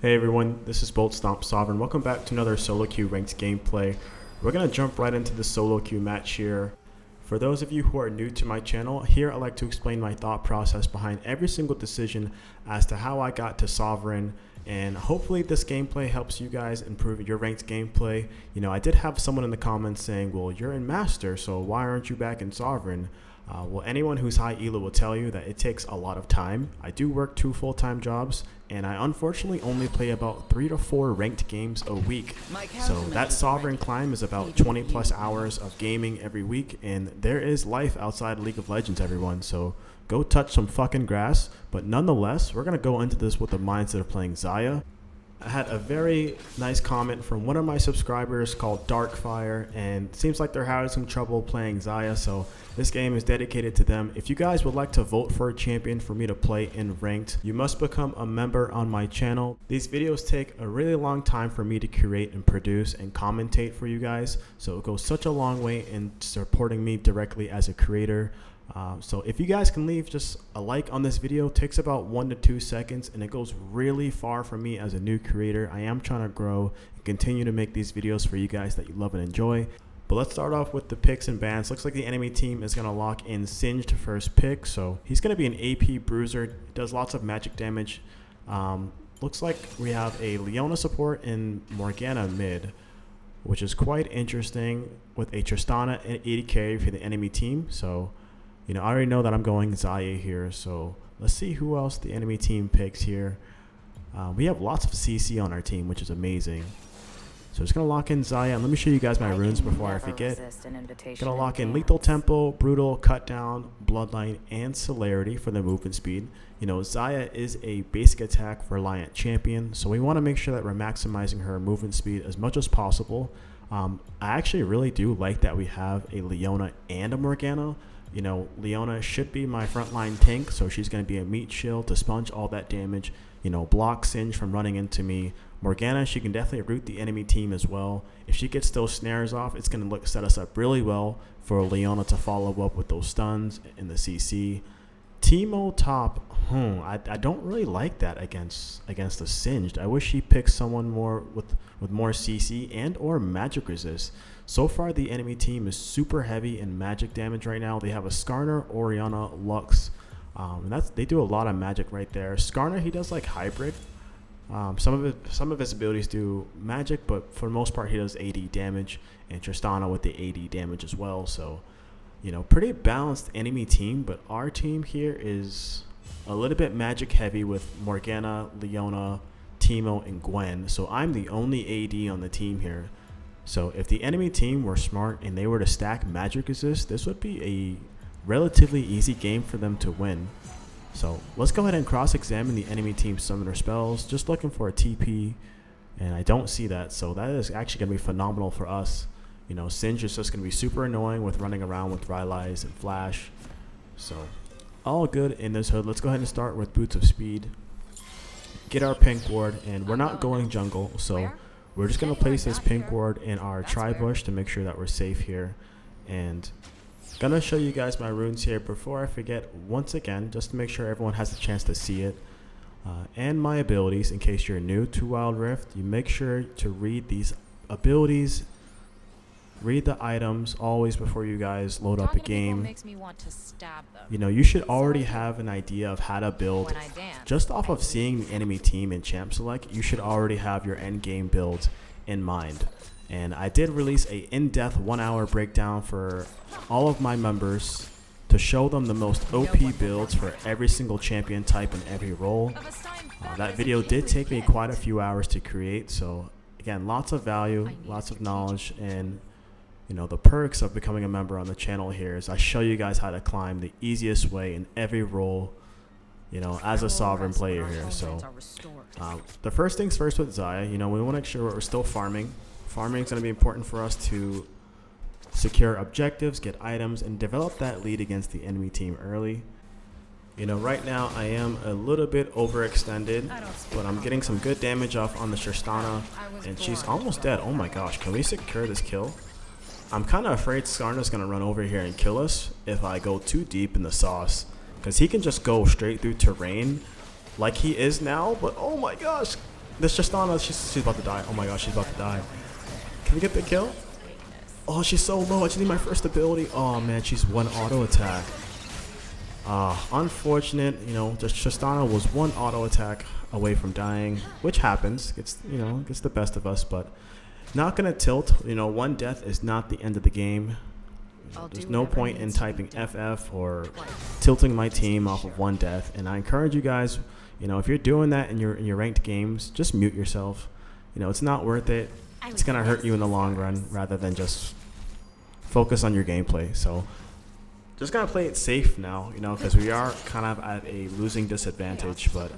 Hey everyone, this is Bolt Stomp Sovereign. Welcome back to another solo queue ranked gameplay. We're going to jump right into the solo queue match here. For those of you who are new to my channel, here I like to explain my thought process behind every single decision as to how I got to Sovereign, and hopefully this gameplay helps you guys improve your ranked gameplay. You know, I did have someone in the comments saying, well, you're in Master, so why aren't you back in Sovereign? Well, anyone who's high elo will tell you that it takes a lot of time. I do work 2 full-time jobs, and I unfortunately only play about 3 to 4 ranked games a week. So that Sovereign climb is about 20 plus hours of gaming every week, and there is life outside League of Legends, everyone. So go touch some fucking grass. But nonetheless, we're going to go into this with the mindset of playing Xayah. I had a very nice comment from one of my subscribers called Darkfire, and it seems like they're having some trouble playing Xayah, so this game is dedicated to them. If you guys would like to vote for a champion for me to play in ranked, you must become a member on my channel. These videos take a really long time for me to create and produce and commentate for you guys, so it goes such a long way in supporting me directly as a creator. So if you guys can leave just a like on this video, it takes about 1 to 2 seconds, and it goes really far for me as a new creator. I am trying to grow and continue to make these videos for you guys that you love and enjoy. But let's start off with the picks and bans. Looks like the enemy team is going to lock in Singed first pick, so he's going to be an AP bruiser, does lots of magic damage. Looks like we have a Leona support and Morgana mid, which is quite interesting, with a Tristana and AD carry for the enemy team. So you know, I already know that I'm going Xayah here, so let's see who else the enemy team picks here. We have lots of CC on our team, which is amazing. So just going to lock in Xayah, and let me show you guys my runes before I forget. Going to lock in Lethal Tempo, Brutal, Cut Down, Bloodline, and Celerity for the movement speed. You know, Xayah is a basic attack reliant champion, so we want to make sure that we're maximizing her movement speed as much as possible. I actually really do like that we have a Leona and a Morgana. You know, Leona should be my frontline tank, so she's going to be a meat shield to sponge all that damage, you know, block Singe from running into me. Morgana, she can definitely root the enemy team as well. If she gets those snares off, it's going to set us up really well for Leona to follow up with those stuns in the CC. Teemo top, I don't really like that against the Singed. I wish he picked someone more with more CC and or magic resist. So far, the enemy team is super heavy in magic damage right now. They have a Skarner, Orianna, Lux, and they do a lot of magic right there. Skarner, he does like hybrid. Some of his abilities do magic, but for the most part, he does AD damage, and Tristana with the AD damage as well. So, you know, pretty balanced enemy team, but our team here is a little bit magic heavy with Morgana, Leona, Teemo, and Gwen. So I'm the only AD on the team here. So if the enemy team were smart and they were to stack magic resist, this would be a relatively easy game for them to win. So let's go ahead and cross-examine the enemy team's summoner spells. Just looking for a TP, and I don't see that. So that is actually going to be phenomenal for us. You know, Singe is just going to be super annoying with running around with Rylai's and Flash. So all good in this hood. Let's go ahead and start with Boots of Speed. Get our pink ward, and we're not going jungle, so we're just going to place this pink ward in our tri-bush to make sure that we're safe here. And going to show you guys my runes here before I forget, once again, just to make sure everyone has a chance to see it. And my abilities, in case you're new to Wild Rift, you make sure to read these abilities, read the items always before you guys load up a game. Makes me want to stab them. You know, you should already have an idea of how to build. Just off of seeing the enemy team in Champ Select, you should already have your end game build in mind. And I did release a in-depth 1-hour breakdown for all of my members to show them the most OP builds for every single champion type in every role. That video did take me quite a few hours to create, so again, lots of value, lots of knowledge, and you know, the perks of becoming a member on the channel here is I show you guys how to climb the easiest way in every role, you know, as a Sovereign player here. So the first things first with Xayah, you know, we want to make sure we're still farming. Farming is going to be important for us to secure objectives, get items, and develop that lead against the enemy team early. You know, right now I am a little bit overextended, but I'm getting some good damage off on the Tristana, and she's almost dead. Oh my gosh, can we secure this kill? I'm kind of afraid Skarner's going to run over here and kill us if I go too deep in the sauce, because he can just go straight through terrain like he is now, but oh my gosh, This Tristana, she's about to die. Oh my gosh, she's about to die. Can we get the kill? Oh, she's so low. I just need my first ability. Oh man, she's one auto attack. Unfortunate, you know, just Tristana was one auto attack away from dying, which happens. Gets the best of us, but not gonna tilt. You know, one death is not the end of the game. There's no point in typing FF or tilting my team off of one death. And I encourage you guys, you know, if you're doing that in your ranked games, just mute yourself. You know, it's not worth it. It's gonna hurt you in the long run rather than just focus on your gameplay. So just gotta play it safe now, you know, because we are kind of at a losing disadvantage. But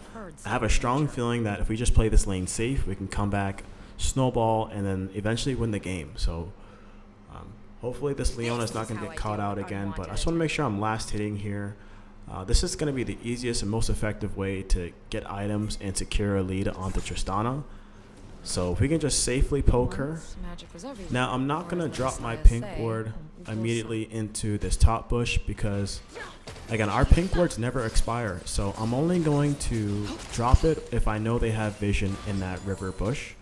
I have a strong feeling that if we just play this lane safe, we can come back, snowball, and then eventually win the game. So hopefully this Leona is not going to get caught out again. But I just want to make sure I'm last hitting here. This is going to be the easiest and most effective way to get items and secure a lead onto Tristana. So if we can just safely poke her. Now I'm not going to drop my pink ward immediately into this top bush because, again, our pink wards never expire. So I'm only going to drop it if I know they have vision in that river bush.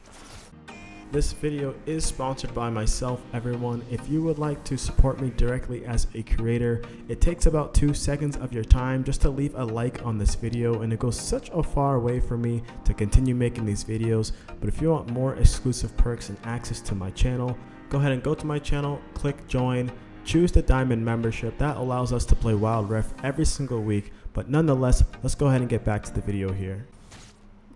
This video is sponsored by myself, everyone. If you would like to support me directly as a creator, it takes about 2 seconds of your time just to leave a like on this video, and it goes such a far way for me to continue making these videos. But if you want more exclusive perks and access to my channel, go ahead and go to my channel, click join, choose the diamond membership. That allows us to play Wild Rift every single week. But nonetheless, let's go ahead and get back to the video here.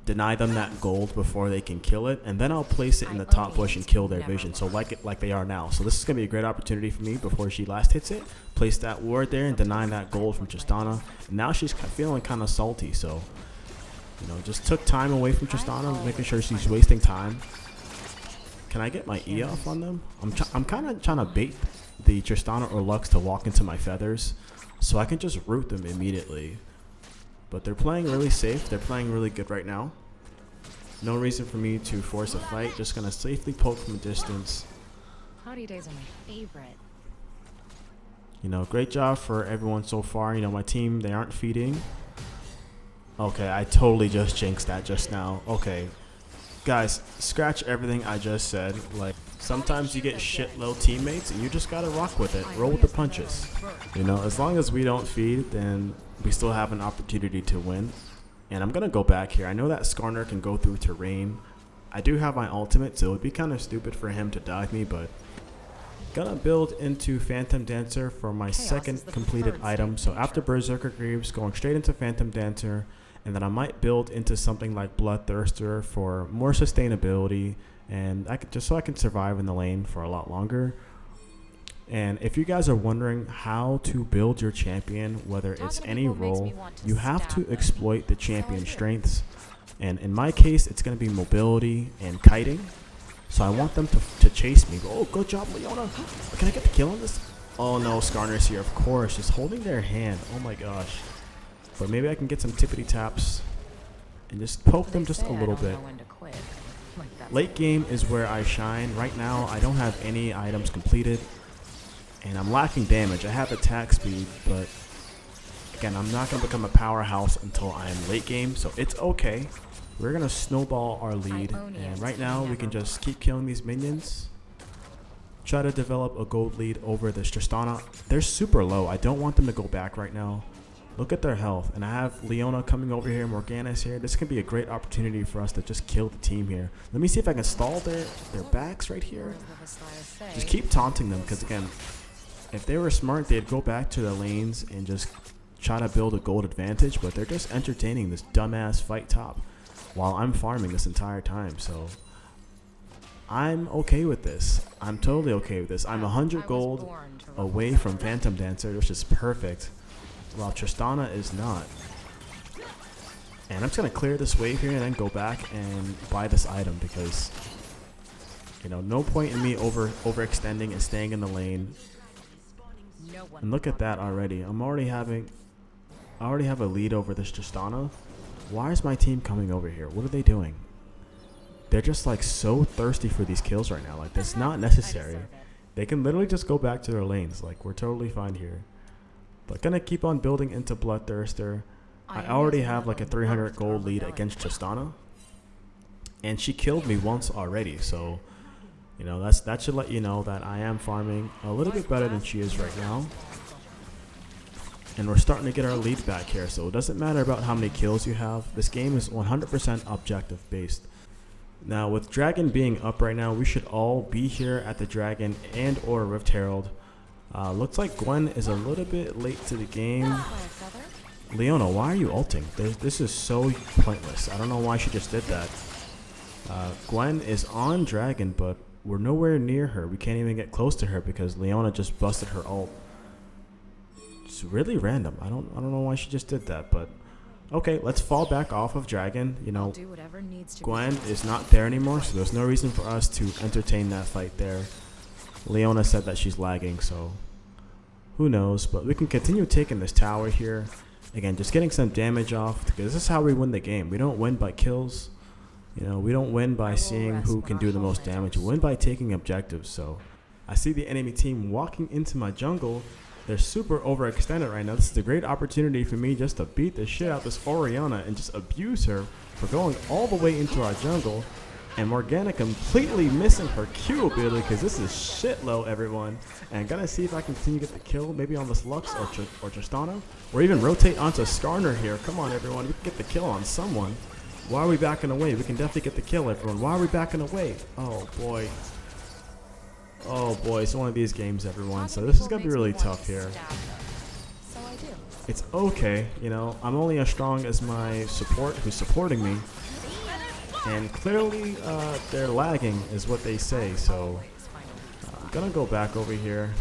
Deny them that gold before they can kill it, and then I'll place it in the top bush and kill their vision, so like they are now. So this is going to be a great opportunity for me before she last hits it. Place that ward there and deny that gold from Tristana. And now she's feeling kind of salty, so, you know, just took time away from Tristana, making sure she's wasting time. Can I get my E off on them? I'm kind of trying to bait the Tristana or Lux to walk into my feathers so I can just root them immediately. But they're playing really safe. They're playing really good right now. No reason for me to force a fight. Just going to safely poke from a distance. Cloudy days are my favorite. You know, great job for everyone so far. You know, my team, they aren't feeding. Okay, I totally just jinxed that just now. Okay. Guys, scratch everything I just said. Like, sometimes you get shit low teammates and you just got to rock with it. Roll with the punches. You know, as long as we don't feed, then we still have an opportunity to win. And I'm going to go back here. I know that Skarner can go through terrain. I do have my ultimate, so it would be kind of stupid for him to dive me, but gonna build into Phantom Dancer for my second completed item. So after Berserker Greaves, going straight into Phantom Dancer, and then I might build into something like Bloodthirster for more sustainability, and just so I can survive in the lane for a lot longer. And if you guys are wondering how to build your champion, whether it's any role, you have to exploit the champion strengths. And in my case, it's going to be mobility and kiting. So I want them to chase me. Oh, good job, Leona. Can I get the kill on this? Oh no, Skarner's here, of course. Just holding their hand. Oh my gosh. But maybe I can get some tippity taps and just poke them just a little bit. Late game is where I shine. Right now, I don't have any items completed. And I'm lacking damage. I have attack speed, but again, I'm not going to become a powerhouse until I am late game, so it's okay. We're going to snowball our lead, and right now we can just keep killing these minions. Try to develop a gold lead over this Tristana. They're super low. I don't want them to go back right now. Look at their health, and I have Leona coming over here, Morgana's here. This can be a great opportunity for us to just kill the team here. Let me see if I can stall their backs right here. Just keep taunting them, because again, if they were smart, they'd go back to the lanes and just try to build a gold advantage, but they're just entertaining this dumbass fight top while I'm farming this entire time. So I'm okay with this. I'm totally okay with this. I'm 100 gold away from Phantom Dancer, which is perfect, while Tristana is not. And I'm just going to clear this wave here and then go back and buy this item because, you know, no point in me overextending and staying in the lane. And look at that already. I already have a lead over this Tristana. Why is my team coming over here? What are they doing? They're just like so thirsty for these kills right now. Like, that's not necessary. They can literally just go back to their lanes. Like, we're totally fine here. But gonna keep on building into Bloodthirster. I already have like a 300 gold lead against Tristana. and she killed me once already. So, you know, that should let you know that I am farming a little bit better than she is right now. And we're starting to get our lead back here. So it doesn't matter about how many kills you have. This game is 100% objective based. Now, with Dragon being up right now, we should all be here at the Dragon and or Rift Herald. Looks like Gwen is a little bit late to the game. Leona, why are you ulting? This is so pointless. I don't know why she just did that. Gwen is on Dragon, but we're nowhere near her. We can't even get close to her because Leona just busted her ult. It's really random. I don't know why she just did that, but okay, let's fall back off of Dragon. You know, Gwen is not there anymore, so there's no reason for us to entertain that fight there. Leona said that she's lagging, so who knows, but we can continue taking this tower here. Again, just getting some damage off, because this is how we win the game. We don't win by kills. You know, we don't win by seeing who can do the most damage. We win by taking objectives. So I see the enemy team walking into my jungle. They're super overextended right now. This is a great opportunity for me just to beat the shit out of this Orianna and just abuse her for going all the way into our jungle. And Morgana completely missing her Q ability because this is shit low, everyone. And gonna see if I can continue to get the kill, maybe on this Lux or Tristana. Or even rotate onto Skarner here. Come on, everyone. We can get the kill on someone. Why are we backing away? We can definitely get the kill, everyone. Why are we backing away? Oh, boy. Oh, boy. It's one of these games, everyone. So this is gonna be really tough here. It's okay. You know, I'm only as strong as my support who's supporting me. And clearly, they're lagging is what they say, so I'm gonna go back over here.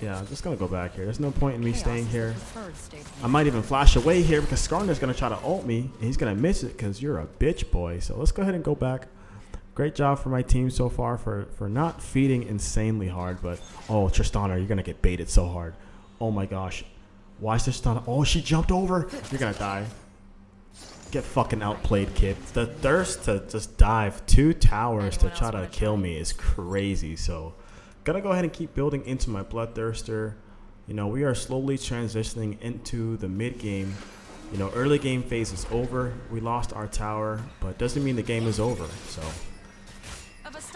Yeah, I'm just gonna go back here. There's no point in me staying here. I might even flash away here because Skarner's gonna try to ult me, and he's gonna miss it because you're a bitch, boy. So let's go ahead and go back. Great job for my team so far for not feeding insanely hard, but oh, Tristana, you're gonna get baited so hard. Oh my gosh. Why is Tristana? Oh, she jumped over. You're gonna die. Get fucking outplayed, kid. The thirst to just dive 2 towers to try to kill me is crazy. So, gonna go ahead and keep building into my Bloodthirster. You know, we are slowly transitioning into the mid game. You know, early game phase is over. We lost our tower, but doesn't mean the game is over. So,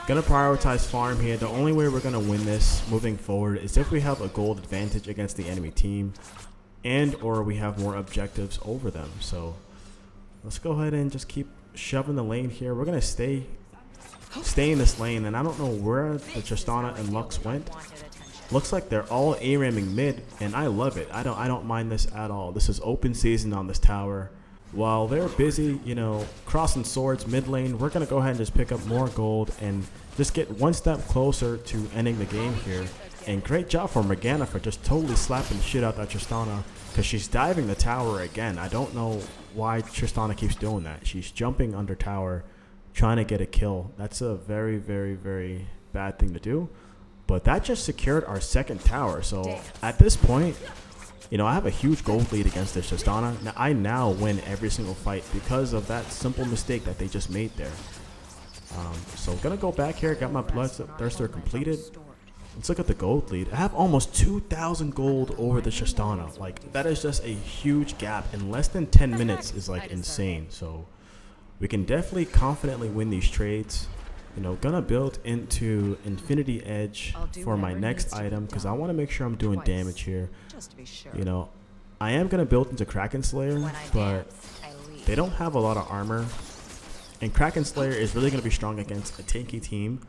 gonna prioritize farm here. The only way we're gonna win this moving forward is if we have a gold advantage against the enemy team, and or we have more objectives over them. So. Let's go ahead and just keep shoving the lane here. We're gonna stay in this lane, and I don't know where the Tristana and Lux went. Looks like they're all A-ramming mid, and I love it. I don't mind this at all. This is open season on this tower. While they're busy, you know, crossing swords mid lane, we're gonna go ahead and just pick up more gold and just get one step closer to ending the game here. And great job for Morgana for just totally slapping the shit out of that Tristana, because she's diving the tower again. I don't know why Tristana keeps doing that. She's jumping under tower, trying to get a kill. That's a very, very, very bad thing to do. But that just secured our second tower. So at this point, you know, I have a huge gold lead against this Tristana. Now, I now win every single fight because of that simple mistake that they just made there. So gonna go back here. Got my Bloodthirster completed. Let's look at the gold lead. I have almost 2,000 gold over the Tristana. Like, that is just a huge gap. In less than 10 minutes is like insane. So we can definitely confidently win these trades. You know, gonna build into Infinity Edge for my next item because I want to make sure I'm doing damage here. You know, I am gonna build into Kraken Slayer, but they don't have a lot of armor. And Kraken Slayer is really gonna be strong against a tanky team.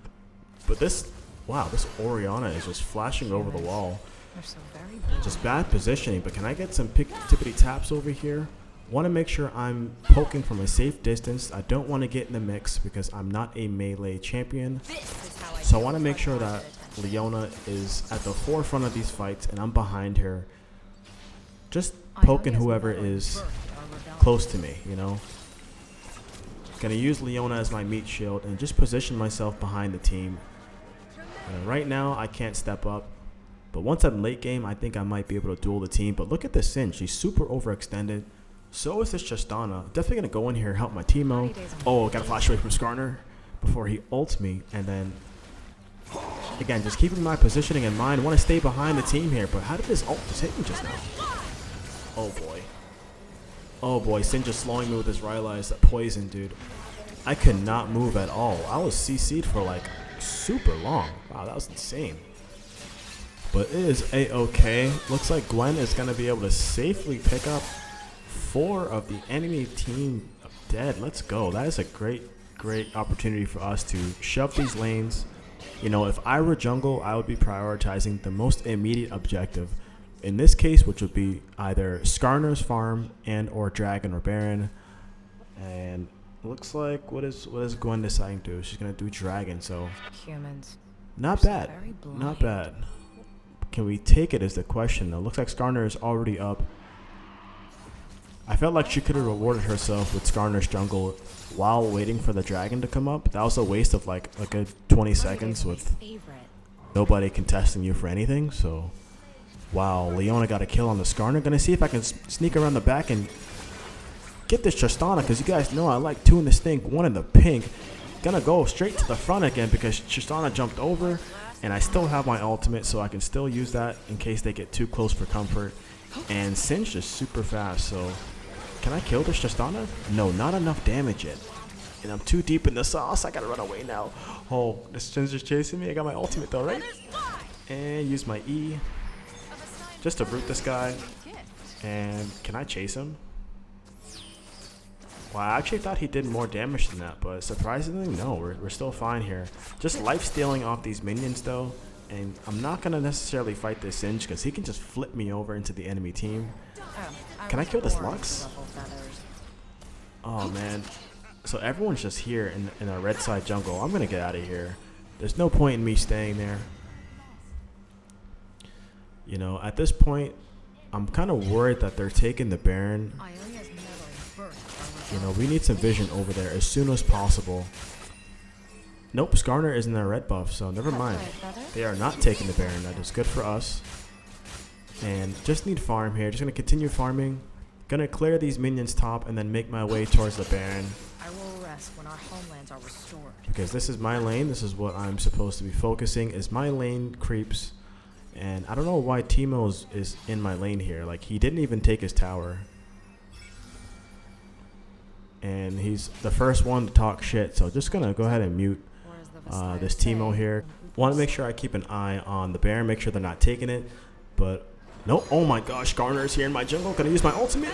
But this... Wow, this Orianna is just flashing over the wall. Just bad positioning, but can I get some tippity taps over here? Want to make sure I'm poking from a safe distance. I don't want to get in the mix because I'm not a melee champion. So I want to make sure that Leona is at the forefront of these fights and I'm behind her. Just poking whoever is close to me, you know. Gonna use Leona as my meat shield and just position myself behind the team. Right now, I can't step up, but once I'm late game, I think I might be able to duel the team. But look at this Sin. She's super overextended. So is this Tristana. Definitely going to go in here and help my teamo. Oh, got to flash away from Skarner before he ults me. And then, again, just keeping my positioning in mind. I want to stay behind the team here, but how did this ult just hit me just now? Oh, boy. Oh, boy. Sin just slowing me with his Rylai's. That poison, dude. I could not move at all. I was CC'd for like super long. Wow, that was insane. But it is a-okay. Looks like Gwen is going to be able to safely pick up 4 of the enemy team dead. Let's go. That is a great opportunity for us to shove these lanes. You know, if I were jungle, I would be prioritizing the most immediate objective. In this case, which would be either Skarner's farm and or Dragon or Baron. And looks like what is Gwen deciding to do? She's gonna do Dragon, so Humans. not They're so bad. very Not blind. bad. Can we take it is the question though. Looks like Skarner is already up. I felt like she could have rewarded herself with Skarner's jungle while waiting for the dragon to come up. That was a waste of like a good 20 seconds with Favorite. nobody contesting you for anything. So, wow, Leona got a kill on the Skarner. Gonna see if I can sneak around the back and get this Tristana, because you guys know I like 2 in the stink, 1 in the pink. Gonna go straight to the front again because Tristana jumped over, and I still have my ultimate, so I can still use that in case they get too close for comfort. And Singe is super fast, so can I kill this Tristana? No, not enough damage yet. And I'm too deep in the sauce. I gotta run away now. Oh, this Singe is chasing me. I got my ultimate though, right? And use my E just to brute this guy. And can I chase him? Well, I actually thought he did more damage than that, but surprisingly, no, we're still fine here. Just life stealing off these minions though, and I'm not gonna necessarily fight this Singe because he can just flip me over into the enemy team. Can I kill this Lux? Oh man, so everyone's just here in a red side jungle. I'm gonna get out of here. There's no point in me staying there. You know, at this point, I'm kind of worried that they're taking the Baron. You know, we need some vision over there as soon as possible. Nope, Skarner is in their red buff, so never mind. They are not taking the Baron. That is good for us. And just need farm here. Just going to continue farming. Going to clear these minions top and then make my way towards the Baron. I will rest when our homelands are restored. Because this is my lane. This is what I'm supposed to be focusing. Is my lane creeps. And I don't know why Teemo is in my lane here. Like, he didn't even take his tower. And he's the first one to talk shit, so just gonna go ahead and mute this Teemo here. Want to make sure I keep an eye on the Baron, make sure they're not taking it. But no, oh my gosh, Skarner is here in my jungle. Gonna use my ultimate,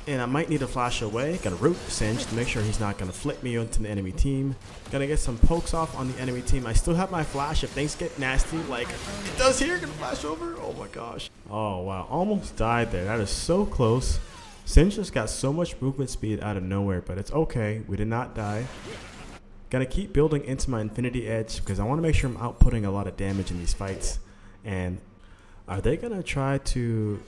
and I might need to flash away. Gotta root Singe to make sure he's not gonna flip me into the enemy team. Gonna get some pokes off on the enemy team. I still have my flash if things get nasty, like it does here. Gonna flash over. Oh my gosh. Oh wow, almost died there. That is so close. Singe just got so much movement speed out of nowhere, but it's okay. We did not die. Gotta keep building into my Infinity Edge because I want to make sure I'm outputting a lot of damage in these fights. And are they gonna try to...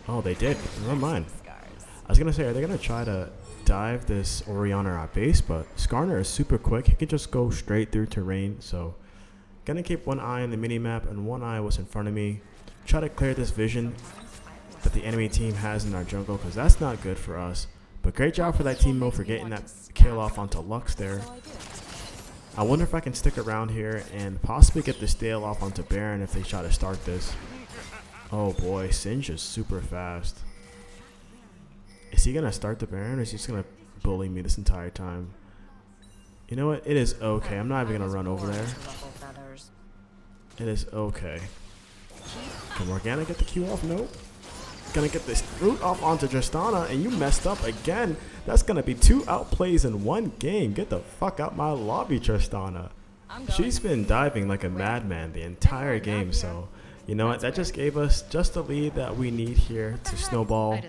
Oh, they did. Never mind. I was gonna say, are they gonna try to dive this Orianna at base? But Skarner is super quick. He can just go straight through terrain. So, gonna keep one eye on the minimap and one eye was in front of me. Try to clear this vision that the enemy team has in our jungle, because that's not good for us. But great job for that Teemo for getting that kill off onto Lux there. I wonder if I can stick around here and possibly get the steal off onto Baron if they try to start this. Oh boy, Singe is super fast. Is he gonna start the Baron or is he just gonna bully me this entire time? You know what? It is okay. I'm not even gonna run over there. It is okay. Can Morgana get the Q off? Nope. Gonna get this root off onto Tristana, and you messed up again. That's gonna be 2 outplays in 1 game. Get the fuck out my lobby, Tristana. She's been diving like a madman the entire game, so you know what? That just gave us just the lead that we need here to snowball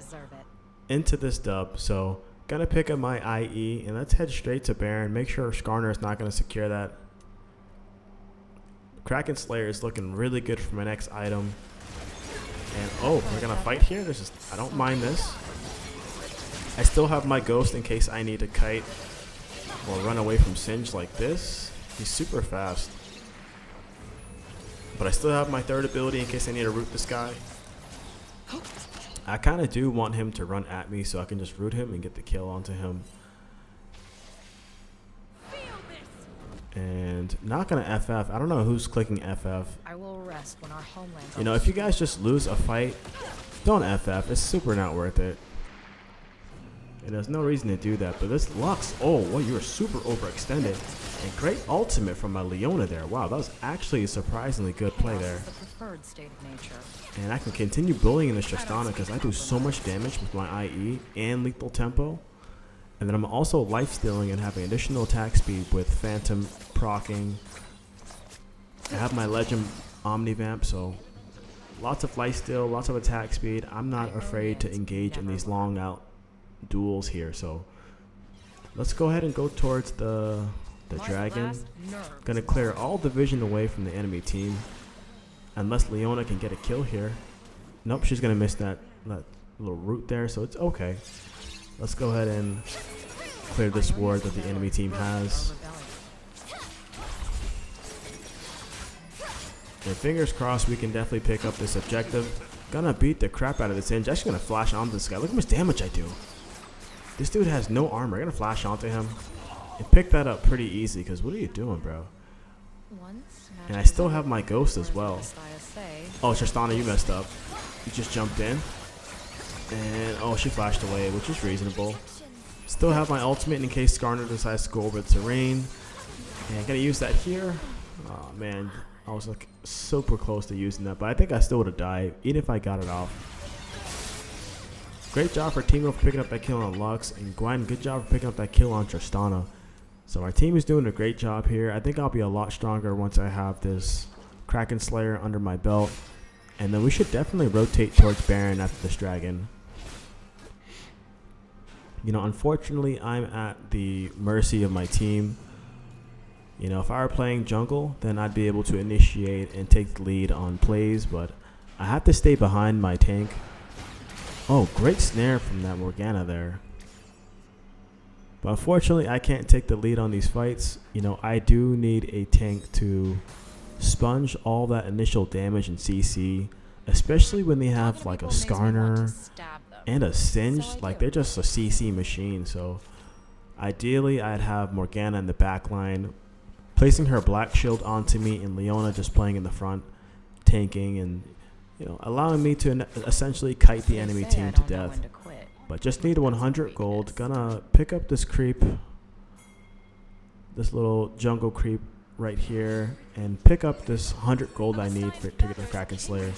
into this dub. So gonna pick up my IE, and let's head straight to Baron. Make sure Skarner is not gonna secure that. Kraken Slayer is looking really good for my next item. And oh, we're gonna fight here. This is, I don't mind this. I still have my ghost in case I need to kite or run away from Singe like this. He's super fast. But I still have my third ability in case I need to root this guy. I kind of do want him to run at me so I can just root him and get the kill onto him. And not gonna FF. I don't know who's clicking FF. I will rest when our homelands You know, if you guys just lose a fight, don't FF. It's super not worth it. And there's no reason to do that. But this Lux, oh, well, you're super overextended. And great ultimate from my Leona there. Wow, that was actually a surprisingly good play there. The preferred state of nature. And I can continue bullying this Tristana because I do so much damage with my IE and lethal tempo. And then I'm also lifestealing and having additional attack speed with Phantom procking. I have my Legend Omnivamp, so lots of lifesteal, lots of attack speed. I'm not afraid to engage in these long out duels here. So let's go ahead and go towards the dragon. Gonna clear all the vision away from the enemy team. Unless Leona can get a kill here. Nope, she's gonna miss that little root there, so it's okay. Let's go ahead and clear this ward that the enemy team has. And fingers crossed we can definitely pick up this objective. Gonna beat the crap out of this Inge. Actually gonna flash onto this guy. Look how much damage I do. This dude has no armor. Gonna flash onto him. And pick that up pretty easy, because what are you doing, bro? And I still have my ghost as well. Oh, Tristana, you messed up. You just jumped in. And, oh, she flashed away, which is reasonable. Still have my ultimate in case Skarner decides to go over the terrain. And gonna use that here. Oh, man. I was like super close to using that, but I think I still would have died, even if I got it off. Great job for Timo for picking up that kill on Lux. And Gwen, good job for picking up that kill on Tristana. So our team is doing a great job here. I think I'll be a lot stronger once I have this Kraken Slayer under my belt. And then we should definitely rotate towards Baron after this dragon. You know, unfortunately, I'm at the mercy of my team. You know, if I were playing jungle, then I'd be able to initiate and take the lead on plays. But I have to stay behind my tank. Oh, great snare from that Morgana there. But unfortunately, I can't take the lead on these fights. You know, I do need a tank to sponge all that initial damage and CC, especially when they have like a Skarner and a Singe. Like, they're just a CC machine. So ideally, I'd have Morgana in the back line, placing her black shield onto me, and Leona just playing in the front, tanking, and, you know, allowing me to essentially kite the enemy team to death. But just need 100 gold. Gonna pick up this creep, this little jungle creep right here, and pick up this 100 gold I need to get the Kraken Slayer.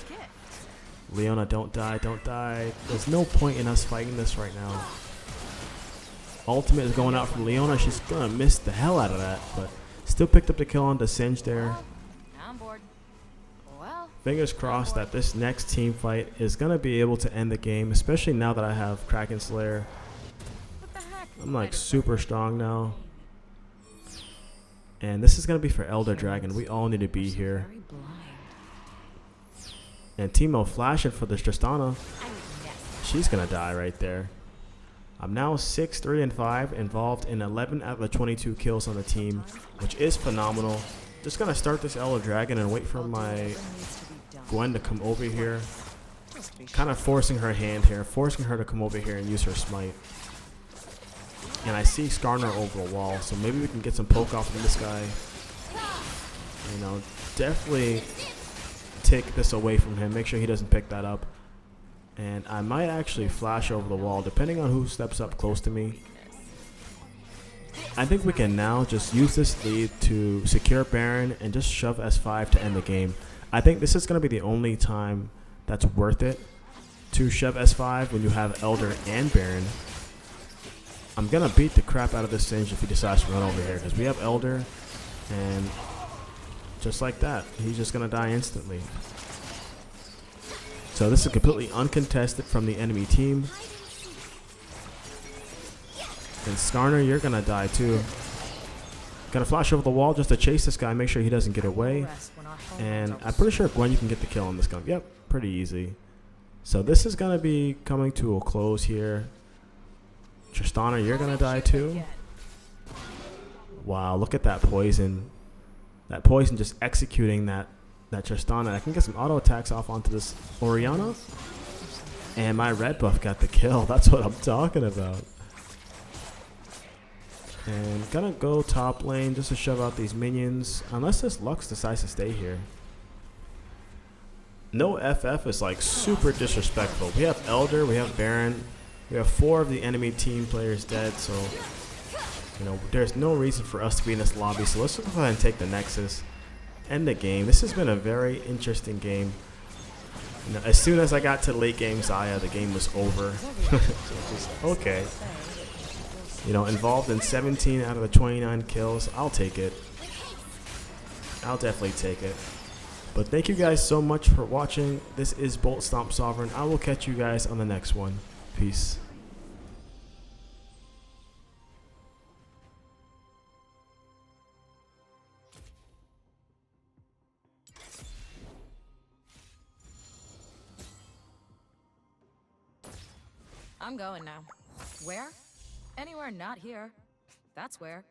Leona, don't die, don't die. There's no point in us fighting this right now. Ultimate is going out from Leona. She's gonna miss the hell out of that, but still picked up the kill on the Singe there. Fingers crossed that this next team fight is going to be able to end the game, especially now that I have Kraken Slayer. I'm like super strong now. And this is going to be for Elder Dragon. We all need to be here. And Timo flashing for this Tristana. She's going to die right there. I'm now 6-3-5, involved in 11 out of the 22 kills on the team, which is phenomenal. Just going to start this Elder Dragon and wait for my Gwen to come over here. Kind of forcing her hand here, forcing her to come over here and use her smite. And I see Skarner over a wall, so maybe we can get some poke off from this guy. You know, definitely take this away from him. Make sure he doesn't pick that up. And I might actually flash over the wall, depending on who steps up close to me. I think we can now just use this lead to secure Baron and just shove S5 to end the game. I think this is going to be the only time that's worth it to shove S5 when you have Elder and Baron. I'm going to beat the crap out of this Singe if he decides to run over here, because we have Elder, and just like that, he's just going to die instantly. So this is completely uncontested from the enemy team. And Skarner, you're going to die too. Gonna flash over the wall just to chase this guy, make sure he doesn't get away. And I'm pretty sure Gwen, you can get the kill on this gun. Yep, pretty easy. So this is going to be coming to a close here. Tristana, you're going to die too. Wow, look at that poison. That poison just executing that Tristana. I can get some auto attacks off onto this Orianna. And my red buff got the kill. That's what I'm talking about. And gonna go top lane just to shove out these minions. Unless this Lux decides to stay here. No FF is like super disrespectful. We have Elder, we have Baron. We have 4 of the enemy team players dead, so there's no reason for us to be in this lobby. So let's go ahead and take the Nexus. End the game. This has been a very interesting game. As soon as I got to late game Xayah, the game was over. So just, okay. Involved in 17 out of the 29 kills. I'll take it. I'll definitely take it. But thank you guys so much for watching. This is Bolt Stomp Sovereign. I will catch you guys on the next one. Peace. I'm going now. Where? Anywhere not here. That's where.